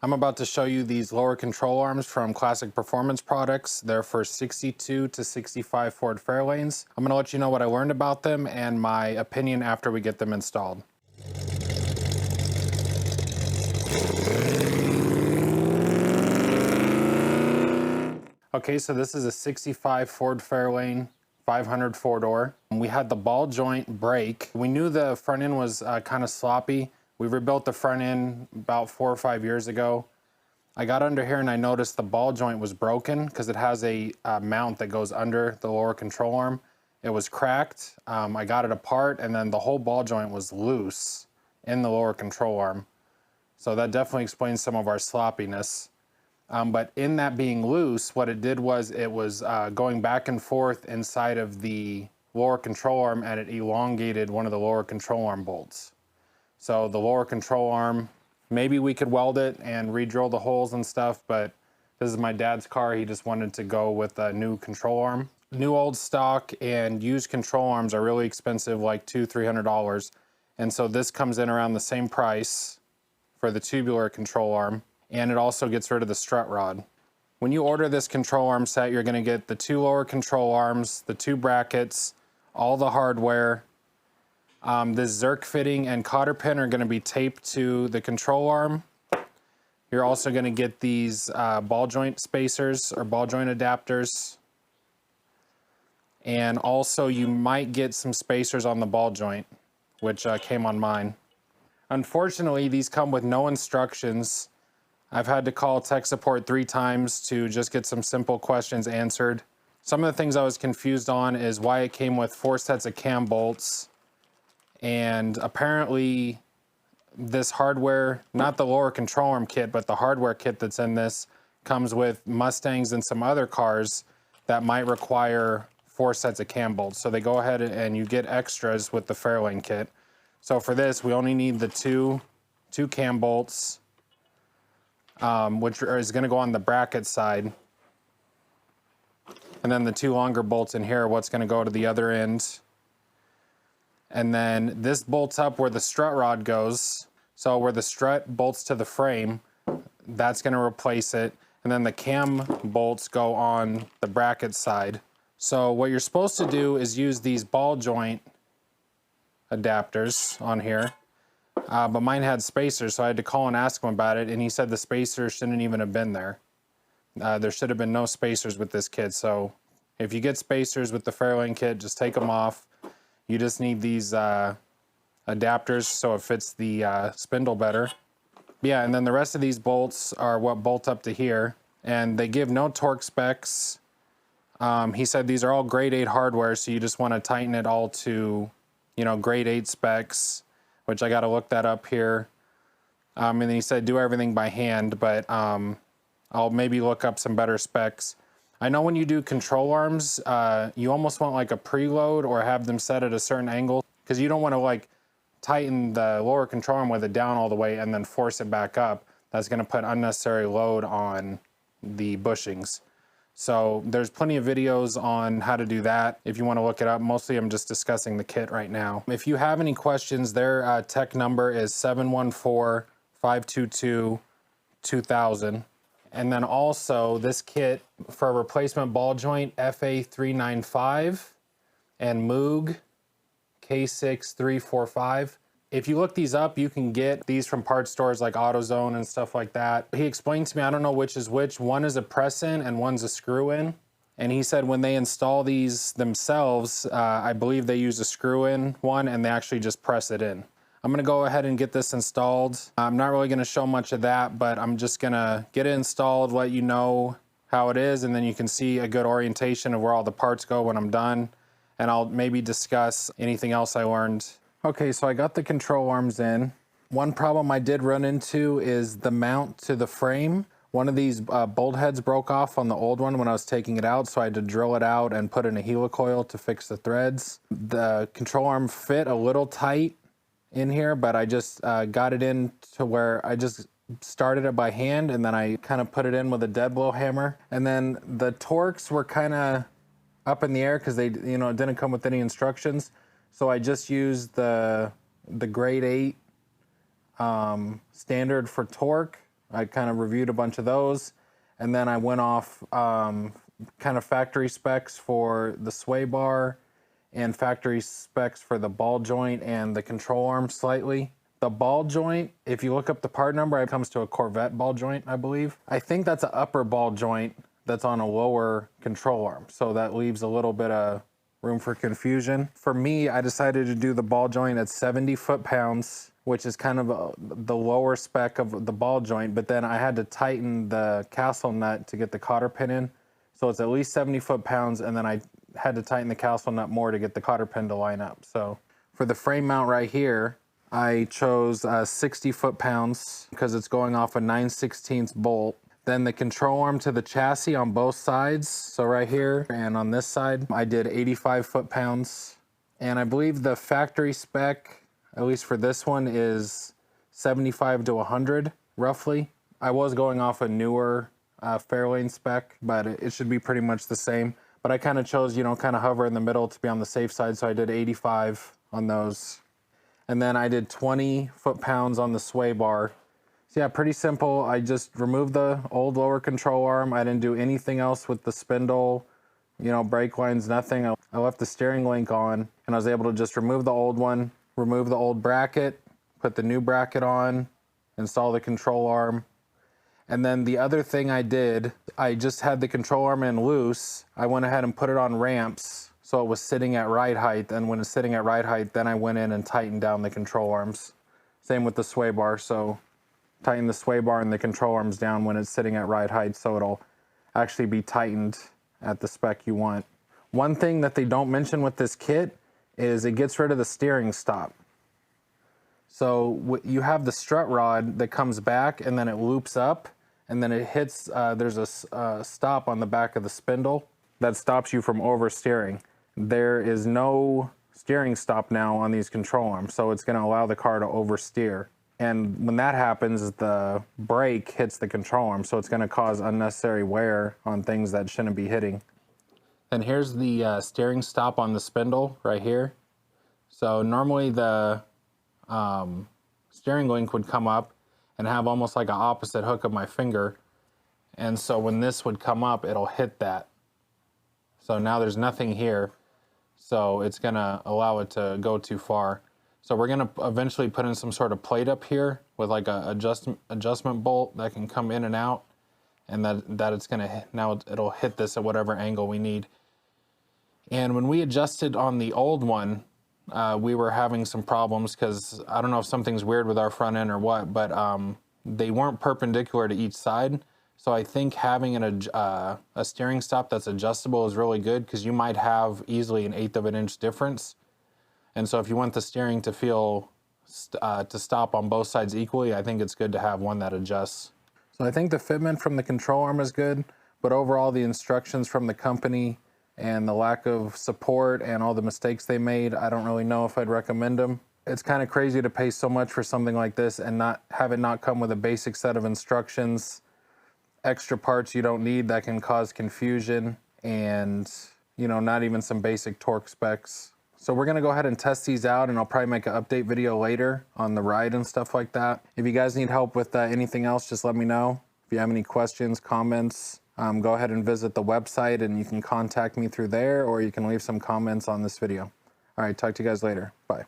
I'm about to show you these lower control arms from Classic Performance Products. They're for 62 to 65 Ford Fairlanes. I'm gonna let you know what I learned about them and my opinion after we get them installed. Okay, so this is a 65 Ford Fairlane 500 four-door. We had the ball joint break. We knew the front end was kind of sloppy. We rebuilt the front end about 4 or 5 years ago. I got under here and I noticed the ball joint was broken because it has a mount that goes under the lower control arm. It was cracked. I got it apart and then the whole ball joint was loose in the lower control arm. So that definitely explains some of our sloppiness. But in that being loose, what it did was it was going back and forth inside of the lower control arm and it elongated one of the lower control arm bolts. So the lower control arm, maybe we could weld it and re-drill the holes and stuff, but this is my dad's car. He just wanted to go with a new control arm. New old stock and used control arms are really expensive, like $200–300. And so this comes in around the same price for the tubular control arm. And it also gets rid of the strut rod. When you order this control arm set, you're gonna get the 2 lower control arms, the 2 brackets, all the hardware. This Zerk fitting and cotter pin are gonna be taped to the control arm. You're also gonna get these ball joint spacers or ball joint adapters. And also you might get some spacers on the ball joint, which came on mine. Unfortunately, these come with no instructions. I've had to call tech support 3 times to just get some simple questions answered. Some of the things I was confused on is why it came with 4 sets of cam bolts. And apparently this hardware, not the lower control arm kit, but the hardware kit that's in this comes with Mustangs and some other cars that might require 4 sets of cam bolts. So they go ahead and you get extras with the Fairlane kit. So for this, we only need the two cam bolts, which is gonna go on the bracket side. And then the 2 longer bolts in here are what's gonna go to the other end. And then this bolts up where the strut rod goes. So where the strut bolts to the frame, that's gonna replace it. And then the cam bolts go on the bracket side. So what you're supposed to do is use these ball joint adapters on here. But mine had spacers, so I had to call and ask him about it, and he said the spacers shouldn't even have been there. There should have been no spacers with this kit, so if you get spacers with the Fairlane kit, just take them off. You just need these adapters so it fits the spindle better. Yeah, and then the rest of these bolts are what bolt up to here, and they give no torque specs. He said these are all grade 8 hardware, so you just want to tighten it all to, you know, grade 8 specs, which I got to look that up here. And then he said do everything by hand, but I'll maybe look up some better specs. I know when you do control arms, you almost want like a preload or have them set at a certain angle because you don't want to like tighten the lower control arm with it down all the way and then force it back up. That's going to put unnecessary load on the bushings. So there's plenty of videos on how to do that if you want to look it up. Mostly I'm just discussing the kit right now. If you have any questions, their tech number is 714-522-2000. And then also this kit for a replacement ball joint, FA395 and Moog K6345. If you look these up, you can get these from parts stores like AutoZone and stuff like that. He explained to me, I don't know which is which. One is a press in and one's a screw in. And he said when they install these themselves, I believe they use a screw in one and they actually just press it in. I'm gonna go ahead and get this installed. I'm not really gonna show much of that, but I'm just gonna get it installed, let you know how it is, and then you can see a good orientation of where all the parts go when I'm done. And I'll maybe discuss anything else I learned. Okay, so I got the control arms in. One problem I did run into is the mount to the frame. One of these bolt heads broke off on the old one when I was taking it out, so I had to drill it out and put in a helicoil to fix the threads. The control arm fit a little tight in here, but I just got it in to where I just started it by hand and then I kind of put it in with a dead blow hammer. And then the torques were kind of up in the air because they, you know, it didn't come with any instructions. So I just used the grade 8 standard for torque I kind of reviewed a bunch of those, and then I went off kind of factory specs for the sway bar and factory specs for the ball joint and the control arm slightly. The ball joint, if you look up the part number, it comes to a Corvette ball joint, I believe. I think that's an upper ball joint that's on a lower control arm, so that leaves a little bit of room for confusion. For me, I decided to do the ball joint at 70 foot-pounds, which is kind of the lower spec of the ball joint, but then I had to tighten the castle nut to get the cotter pin in. So it's at least 70 foot-pounds, and then I had to tighten the castle nut more to get the cotter pin to line up. So for the frame mount right here, I chose 60 foot-pounds because it's going off a 9/16 bolt. Then the control arm to the chassis on both sides, so right here and on this side, I did 85 foot-pounds. And I believe the factory spec, at least for this one, is 75 to 100, roughly. I was going off a newer Fairlane spec, but it should be pretty much the same. But I kind of chose, you know, kind of hover in the middle to be on the safe side, so I did 85 on those. And then I did 20 foot-pounds on the sway bar. So yeah, pretty simple. I just removed the old lower control arm. I didn't do anything else with the spindle, you know, brake lines, nothing. I left the steering link on, and I was able to just remove the old one, remove the old bracket, put the new bracket on, install the control arm. And then the other thing I did, I just had the control arm in loose. I went ahead and put it on ramps so it was sitting at ride height. And when it's sitting at ride height, then I went in and tightened down the control arms. Same with the sway bar. So tighten the sway bar and the control arms down when it's sitting at ride height so it'll actually be tightened at the spec you want. One thing that they don't mention with this kit is it gets rid of the steering stop. So you have the strut rod that comes back and then it loops up, and then it hits, there's a stop on the back of the spindle that stops you from oversteering. There is no steering stop now on these control arms, so it's gonna allow the car to oversteer. And when that happens, the brake hits the control arm, so it's gonna cause unnecessary wear on things that shouldn't be hitting. And here's the steering stop on the spindle right here. So normally the steering link would come up and have almost like an opposite hook of my finger. And so when this would come up, it'll hit that. So now there's nothing here. So it's gonna allow it to go too far. So we're gonna eventually put in some sort of plate up here with like a adjustment bolt that can come in and out, and that it's gonna, now it'll hit this at whatever angle we need. And when we adjusted on the old one, we were having some problems because I don't know if something's weird with our front end or what, but they weren't perpendicular to each side. So I think having a steering stop that's adjustable is really good, because you might have easily an 1/8 of an inch difference. And so if you want the steering to feel to stop on both sides equally, I think it's good to have one that adjusts. So I think the fitment from the control arm is good, but overall the instructions from the company and the lack of support and all the mistakes they made, I don't really know if I'd recommend them. It's kind of crazy to pay so much for something like this and not have it not come with a basic set of instructions, extra parts you don't need that can cause confusion, and, you know, not even some basic torque specs. So we're gonna go ahead and test these out, and I'll probably make an update video later on the ride and stuff like that. If you guys need help with anything else, just let me know. If you have any questions, comments, go ahead and visit the website and you can contact me through there, or you can leave some comments on this video. All right, talk to you guys later. Bye.